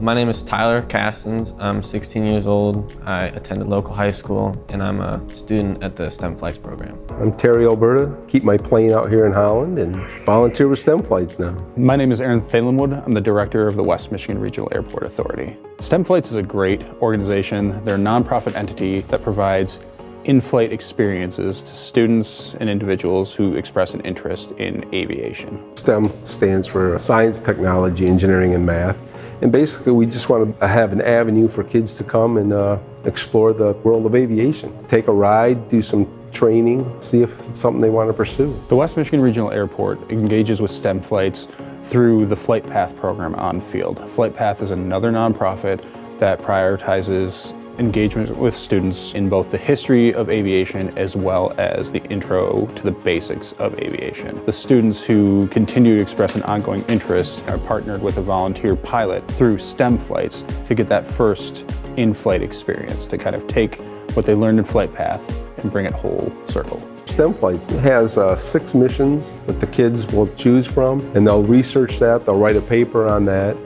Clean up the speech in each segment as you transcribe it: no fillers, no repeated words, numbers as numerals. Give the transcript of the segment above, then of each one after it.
My name is Tyler Castens. I'm 16 years old. I attend a local high school, and I'm a student at the STEM Flights program. I'm Terry Alberta. Keep my plane out here in Holland and volunteer with STEM Flights now. My name is Aaron Thalenwood. I'm the director of the West Michigan Regional Airport Authority. STEM Flights is a great organization. They're a nonprofit entity that provides in-flight experiences to students and individuals who express an interest in aviation. STEM stands for Science, Technology, Engineering, and Math. And basically, we just want to have an avenue for kids to come and explore the world of aviation. Take a ride, do some training, see if it's something they want to pursue. The West Michigan Regional Airport engages with STEM Flights through the Flight Path program on field. Flight Path is another nonprofit that prioritizes engagement with students in both the history of aviation as well as the intro to the basics of aviation. The students who continue to express an ongoing interest are partnered with a volunteer pilot through STEM Flights to get that first in-flight experience, to kind of take what they learned in Flight Path and bring it whole circle. STEM Flights has 6 missions that the kids will choose from, and they'll research that, they'll write a paper on that,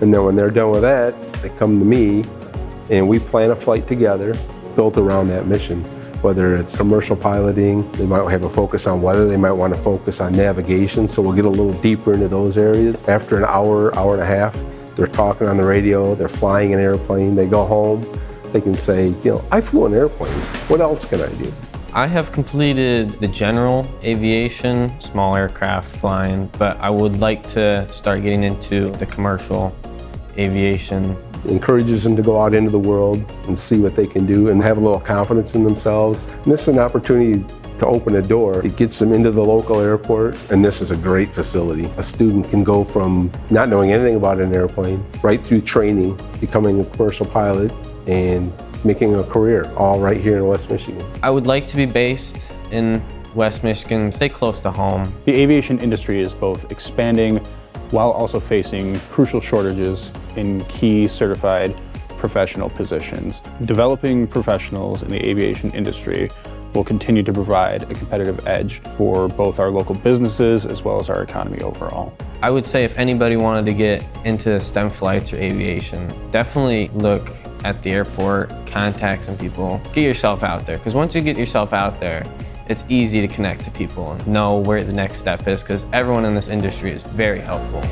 and then when they're done with that, they come to me and we plan a flight together built around that mission. Whether it's commercial piloting, they might have a focus on weather, they might want to focus on navigation, so we'll get a little deeper into those areas. After an hour, hour and a half, they're talking on the radio, they're flying an airplane, they go home, they can say, you know, I flew an airplane, what else can I do? I have completed the general aviation, small aircraft flying, but I would like to start getting into the commercial aviation. Encourages them to go out into the world and see what they can do and have a little confidence in themselves. And this is an opportunity to open a door. It gets them into the local airport, and this is a great facility. A student can go from not knowing anything about an airplane right through training, becoming a commercial pilot, and making a career all right here in West Michigan. I would like to be based in West Michigan, stay close to home. The aviation industry is both expanding while also facing crucial shortages in key certified professional positions. Developing professionals in the aviation industry will continue to provide a competitive edge for both our local businesses as well as our economy overall. I would say if anybody wanted to get into STEM flights or aviation, definitely look at the airport, contact some people, get yourself out there, because once you get yourself out there, it's easy to connect to people and know where the next step is, because everyone in this industry is very helpful.